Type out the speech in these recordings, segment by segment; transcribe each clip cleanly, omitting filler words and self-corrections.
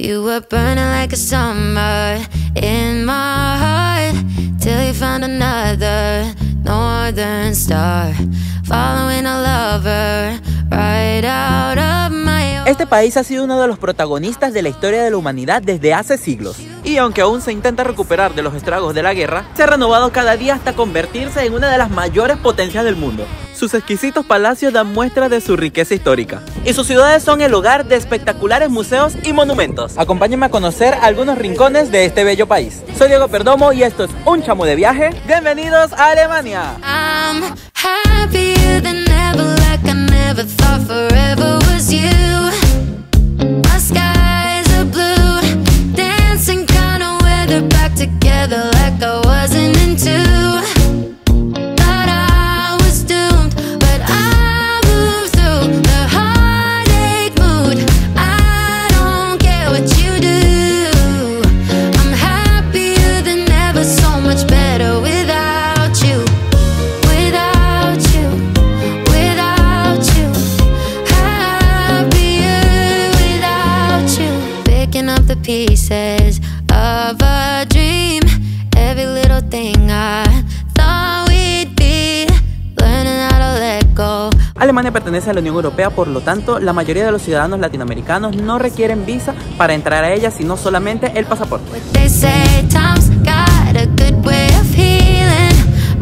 You were burning like a summer in my heart till you found another northern star, following a lover right out of my own. Este país ha sido uno de los protagonistas de la historia de la humanidad desde hace siglos. Y aunque aún se intenta recuperar de los estragos de la guerra, se ha renovado cada día hasta convertirse en una de las mayores potencias del mundo. Sus exquisitos palacios dan muestra de su riqueza histórica. Y sus ciudades son el hogar de espectaculares museos y monumentos. Acompáñenme a conocer algunos rincones de este bello país. Soy Diego Perdomo y esto es Un Chamo de Viaje. ¡Bienvenidos a Alemania! I'm happier than ever, like I never thought forever was you. My skies are blue, dancing kind of weather, back together like I wasn't into. Thought I was doomed, but I moved through the heartache mood. I don't care what you do. I'm happier than ever, so much better without you. Without you, without you. Happier without you. Picking up the pieces of a dream. Every little thing I thought we'd be, learning how to let go. Alemania pertenece a la Unión Europea, por lo tanto, la mayoría de los ciudadanos latinoamericanos no requieren visa para entrar a ella, sino solamente el pasaporte. They say time's got a good way of healing.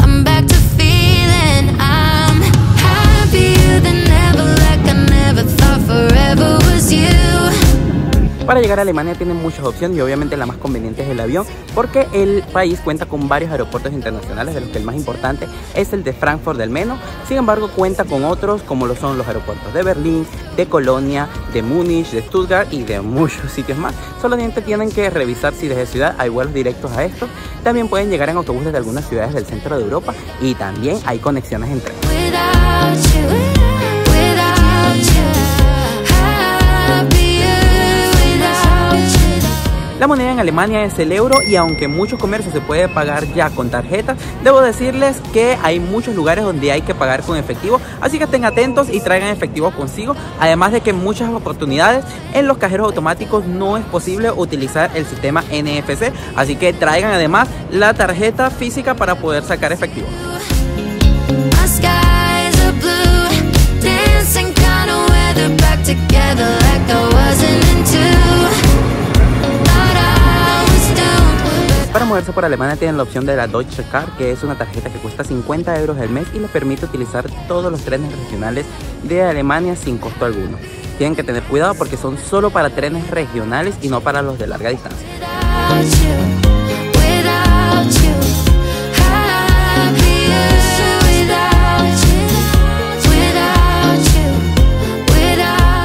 I'm back to feeling I'm happier than ever, like I never thought forever was you. Para llegar a Alemania tienen muchas opciones y obviamente la más conveniente es el avión, porque el país cuenta con varios aeropuertos internacionales, de los que el más importante es el de Frankfurt del Meno. Sin embargo, cuenta con otros como lo son los aeropuertos de Berlín, de Colonia, de Múnich, de Stuttgart y de muchos sitios más. Solamente tienen que revisar si desde ciudad hay vuelos directos a estos. También pueden llegar en autobuses de algunas ciudades del centro de Europa y también hay conexiones entre ellos. Without you, without you. La moneda en Alemania es el euro y aunque muchos comercios se puede pagar ya con tarjetas, debo decirles que hay muchos lugares donde hay que pagar con efectivo, así que estén atentos y traigan efectivo consigo, además de que en muchas oportunidades en los cajeros automáticos no es posible utilizar el sistema NFC, así que traigan además la tarjeta física para poder sacar efectivo. Para moverse por Alemania tienen la opción de la Deutsche Card, que es una tarjeta que cuesta 50 euros al mes y les permite utilizar todos los trenes regionales de Alemania sin costo alguno. Tienen que tener cuidado porque son solo para trenes regionales y no para los de larga distancia.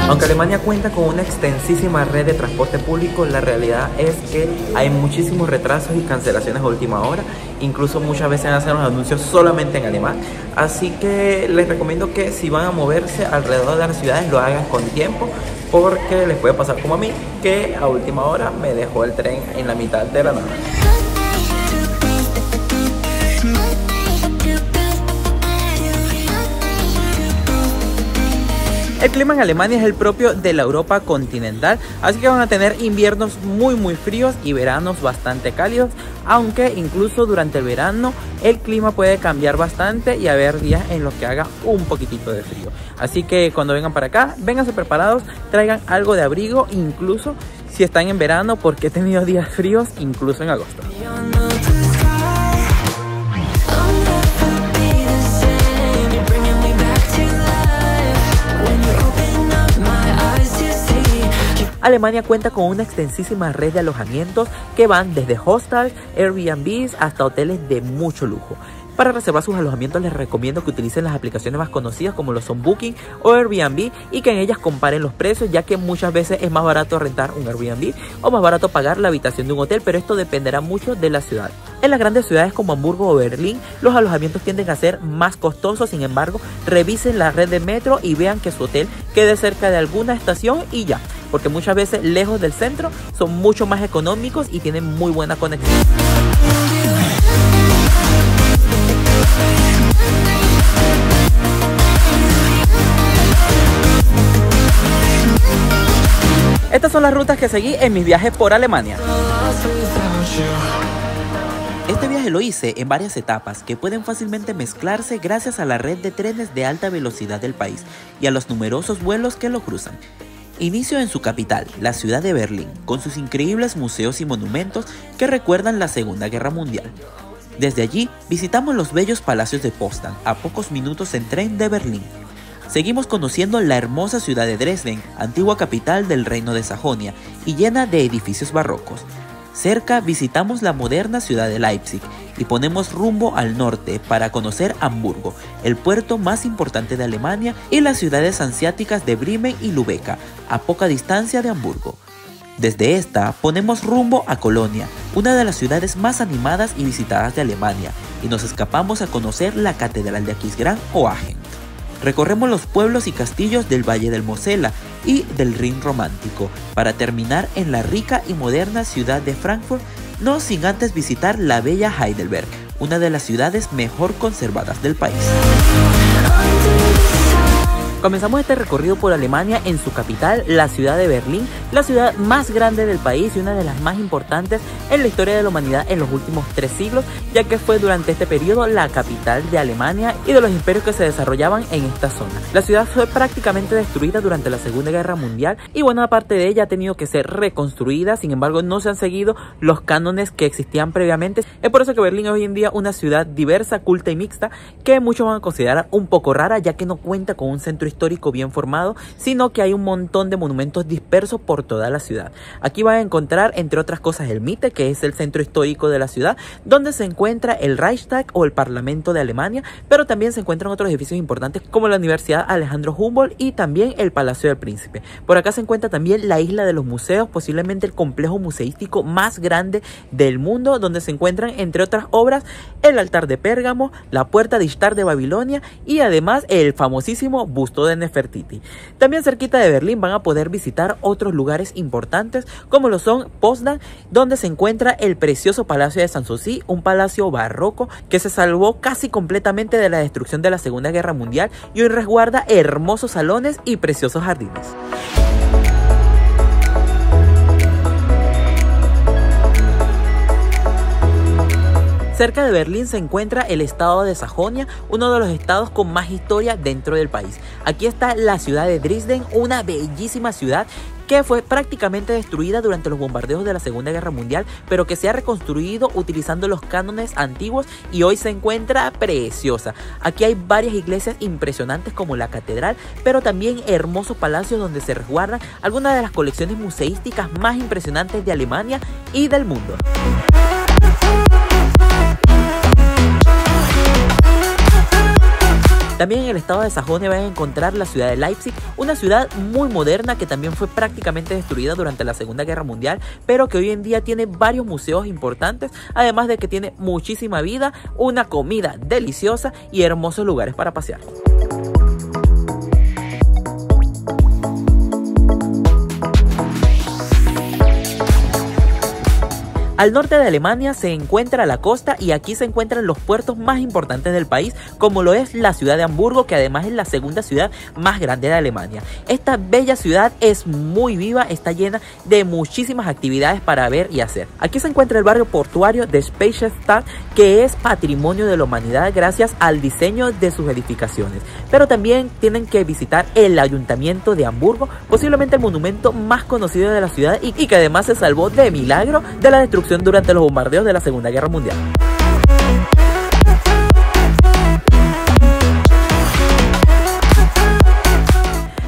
Aunque Alemania cuenta con una extensísima red de transporte público, la realidad es que hay muchísimos retrasos y cancelaciones a última hora. Incluso muchas veces hacen los anuncios solamente en alemán. Así que les recomiendo que si van a moverse alrededor de las ciudades lo hagan con tiempo, porque les puede pasar como a mí, que a última hora me dejó el tren en la mitad de la nada. El clima en Alemania es el propio de la Europa continental, así que van a tener inviernos muy fríos y veranos bastante cálidos, aunque incluso durante el verano el clima puede cambiar bastante y haber días en los que haga un poquitito de frío. Así que cuando vengan para acá, vénganse preparados, traigan algo de abrigo, incluso si están en verano, porque he tenido días fríos incluso en agosto. Alemania cuenta con una extensísima red de alojamientos que van desde hostels, Airbnbs hasta hoteles de mucho lujo. Para reservar sus alojamientos les recomiendo que utilicen las aplicaciones más conocidas como lo son Booking o Airbnb y que en ellas comparen los precios, ya que muchas veces es más barato rentar un Airbnb o más barato pagar la habitación de un hotel, pero esto dependerá mucho de la ciudad. En las grandes ciudades como Hamburgo o Berlín, los alojamientos tienden a ser más costosos. Sin embargo, revisen la red de metro y vean que su hotel quede cerca de alguna estación y ya, porque muchas veces lejos del centro son mucho más económicos y tienen muy buena conexión. Estas son las rutas que seguí en mis viajes por Alemania. Este viaje lo hice en varias etapas que pueden fácilmente mezclarse gracias a la red de trenes de alta velocidad del país y a los numerosos vuelos que lo cruzan. Inicio en su capital, la ciudad de Berlín, con sus increíbles museos y monumentos que recuerdan la Segunda Guerra Mundial. Desde allí visitamos los bellos palacios de Potsdam, a pocos minutos en tren de Berlín. Seguimos conociendo la hermosa ciudad de Dresden, antigua capital del Reino de Sajonia y llena de edificios barrocos. Cerca visitamos la moderna ciudad de Leipzig y ponemos rumbo al norte para conocer Hamburgo, el puerto más importante de Alemania, y las ciudades hanseáticas de Bremen y Lübeck, a poca distancia de Hamburgo. Desde esta ponemos rumbo a Colonia, una de las ciudades más animadas y visitadas de Alemania, y nos escapamos a conocer la catedral de Aquisgrán o Aachen. Recorremos los pueblos y castillos del Valle del Mosela y del Rin romántico, para terminar en la rica y moderna ciudad de Frankfurt, no sin antes visitar la bella Heidelberg, una de las ciudades mejor conservadas del país. Comenzamos este recorrido por Alemania en su capital, la ciudad de Berlín, la ciudad más grande del país y una de las más importantes en la historia de la humanidad en los últimos 3 siglos, ya que fue durante este periodo la capital de Alemania y de los imperios que se desarrollaban en esta zona. La ciudad fue prácticamente destruida durante la Segunda Guerra Mundial y buena parte de ella ha tenido que ser reconstruida. Sin embargo, no se han seguido los cánones que existían previamente. Es por eso que Berlín es hoy en día una ciudad diversa, culta y mixta, que muchos van a considerar un poco rara, ya que no cuenta con un centro histórico bien formado, sino que hay un montón de monumentos dispersos por toda la ciudad. Aquí van a encontrar, entre otras cosas, el Mitte, que es el centro histórico de la ciudad, donde se encuentra el Reichstag o el Parlamento de Alemania, pero también se encuentran otros edificios importantes como la Universidad Alejandro Humboldt y también el Palacio del Príncipe. Por acá se encuentra también la Isla de los Museos, posiblemente el complejo museístico más grande del mundo, donde se encuentran, entre otras obras, el altar de Pérgamo, la puerta de Ishtar de Babilonia y además el famosísimo busto de Nefertiti. También cerquita de Berlín van a poder visitar otros lugares importantes como lo son Potsdam, donde se encuentra el precioso Palacio de Sanssouci, un palacio barroco que se salvó casi completamente de la destrucción de la Segunda Guerra Mundial y hoy resguarda hermosos salones y preciosos jardines. Cerca de Berlín se encuentra el estado de Sajonia, uno de los estados con más historia dentro del país. Aquí está la ciudad de Dresden, una bellísima ciudad que fue prácticamente destruida durante los bombardeos de la Segunda Guerra Mundial, pero que se ha reconstruido utilizando los cánones antiguos y hoy se encuentra preciosa. Aquí hay varias iglesias impresionantes como la catedral, pero también hermosos palacios donde se resguardan algunas de las colecciones museísticas más impresionantes de Alemania y del mundo. También en el estado de Sajonia van a encontrar la ciudad de Leipzig, una ciudad muy moderna que también fue prácticamente destruida durante la Segunda Guerra Mundial, pero que hoy en día tiene varios museos importantes, además de que tiene muchísima vida, una comida deliciosa y hermosos lugares para pasear. Al norte de Alemania se encuentra la costa y aquí se encuentran los puertos más importantes del país, como lo es la ciudad de Hamburgo, que además es la segunda ciudad más grande de Alemania. Esta bella ciudad es muy viva, está llena de muchísimas actividades para ver y hacer. Aquí se encuentra el barrio portuario de Speicherstadt, que es patrimonio de la humanidad gracias al diseño de sus edificaciones. Pero también tienen que visitar el ayuntamiento de Hamburgo, posiblemente el monumento más conocido de la ciudad y que además se salvó de milagro de la destrucción durante los bombardeos de la Segunda Guerra Mundial.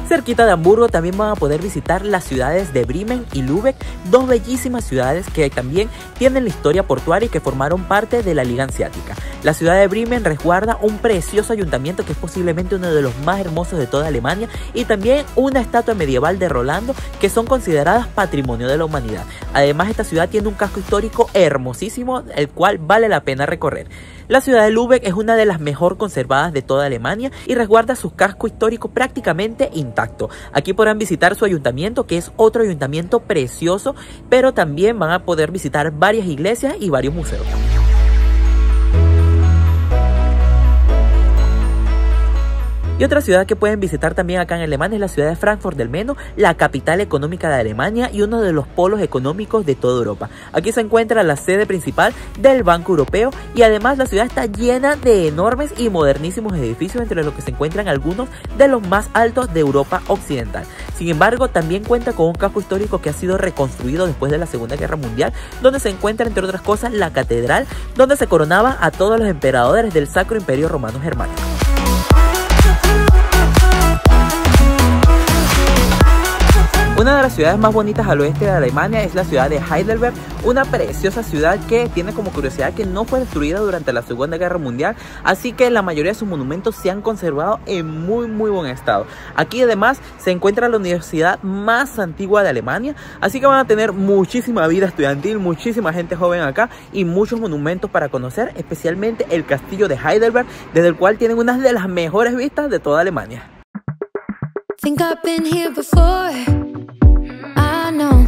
Cerquita de Hamburgo también van a poder visitar las ciudades de Bremen y Lübeck, dos bellísimas ciudades que también tienen la historia portuaria y que formaron parte de la Liga Hanseática. La ciudad de Bremen resguarda un precioso ayuntamiento que es posiblemente uno de los más hermosos de toda Alemania y también una estatua medieval de Rolando que son consideradas patrimonio de la humanidad. Además, esta ciudad tiene un casco histórico hermosísimo, el cual vale la pena recorrer. La ciudad de Lübeck es una de las mejor conservadas de toda Alemania y resguarda su casco histórico prácticamente intacto. Aquí podrán visitar su ayuntamiento, que es otro ayuntamiento precioso, pero también van a poder visitar varias iglesias y varios museos. Y otra ciudad que pueden visitar también acá en Alemania es la ciudad de Frankfurt del Meno, la capital económica de Alemania y uno de los polos económicos de toda Europa. Aquí se encuentra la sede principal del Banco Europeo y además la ciudad está llena de enormes y modernísimos edificios, entre los que se encuentran algunos de los más altos de Europa Occidental. Sin embargo, también cuenta con un casco histórico que ha sido reconstruido después de la Segunda Guerra Mundial, donde se encuentra, entre otras cosas, la catedral donde se coronaban a todos los emperadores del Sacro Imperio Romano Germánico. Una de las ciudades más bonitas al oeste de Alemania es la ciudad de Heidelberg, una preciosa ciudad que tiene como curiosidad que no fue destruida durante la Segunda Guerra Mundial, así que la mayoría de sus monumentos se han conservado en muy buen estado. Aquí además se encuentra la universidad más antigua de Alemania, así que van a tener muchísima vida estudiantil, muchísima gente joven acá y muchos monumentos para conocer, especialmente el castillo de Heidelberg, desde el cual tienen una de las mejores vistas de toda Alemania. Think I've been here before. I know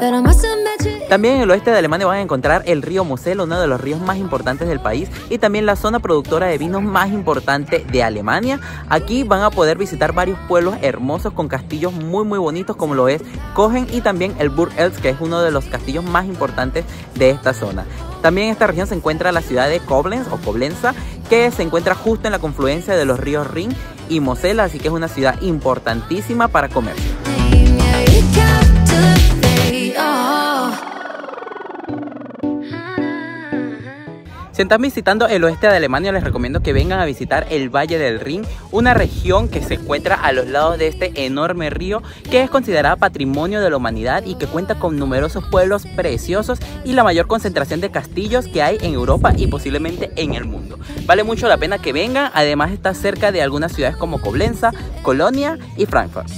that I must have met you. También en el oeste de Alemania van a encontrar el río Mosel, uno de los ríos más importantes del país, y también la zona productora de vinos más importante de Alemania. Aquí van a poder visitar varios pueblos hermosos con castillos muy bonitos, como lo es Cöthen y también el Burg Eltz, que es uno de los castillos más importantes de esta zona. También en esta región se encuentra la ciudad de Koblenz o Coblenza, que se encuentra justo en la confluencia de los ríos Rin y Mosela, así que es una ciudad importantísima para comercio. Si están visitando el oeste de Alemania, les recomiendo que vengan a visitar el Valle del Rin, una región que se encuentra a los lados de este enorme río, que es considerada patrimonio de la humanidad y que cuenta con numerosos pueblos preciosos y la mayor concentración de castillos que hay en Europa y posiblemente en el mundo. Vale mucho la pena que vengan, además está cerca de algunas ciudades como Coblenza, Colonia y Frankfurt.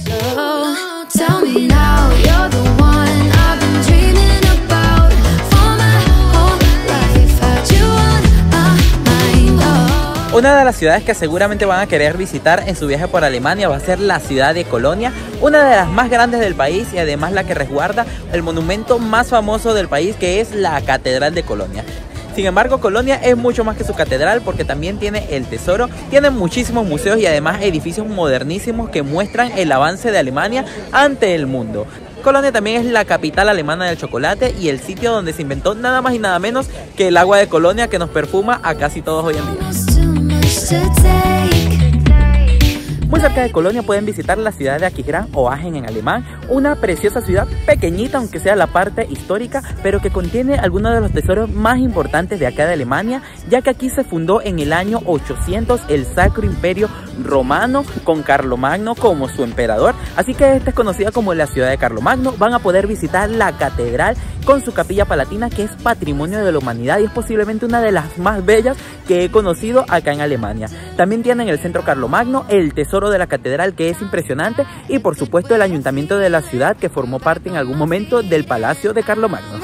Una de las ciudades que seguramente van a querer visitar en su viaje por Alemania va a ser la ciudad de Colonia, una de las más grandes del país y además la que resguarda el monumento más famoso del país, que es la Catedral de Colonia. Sin embargo, Colonia es mucho más que su catedral, porque también tiene el tesoro, tiene muchísimos museos y además edificios modernísimos que muestran el avance de Alemania ante el mundo. Colonia también es la capital alemana del chocolate y el sitio donde se inventó nada más y nada menos que el agua de Colonia, que nos perfuma a casi todos hoy en día. Muy cerca de Colonia pueden visitar la ciudad de Aquisgrán o Aachen en alemán, una preciosa ciudad pequeñita, aunque sea la parte histórica, pero que contiene algunos de los tesoros más importantes de acá de Alemania, ya que aquí se fundó en el año 800 el Sacro Imperio Romano, con Carlomagno como su emperador, así que esta es conocida como la ciudad de Carlomagno. Van a poder visitar la catedral con su capilla palatina, que es patrimonio de la humanidad y es posiblemente una de las más bellas que he conocido acá en Alemania. También tienen el centro Carlomagno, el tesoro de la catedral, que es impresionante, y por supuesto el ayuntamiento de la ciudad, que formó parte en algún momento del palacio de Carlomagno.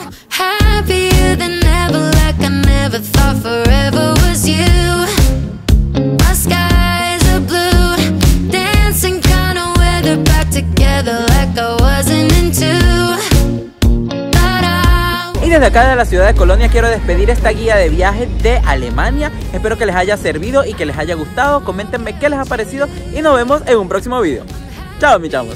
Y desde acá de la ciudad de Colonia quiero despedir esta guía de viaje de Alemania. Espero que les haya servido y que les haya gustado. Coméntenme qué les ha parecido y nos vemos en un próximo video. Chao, mis chamos.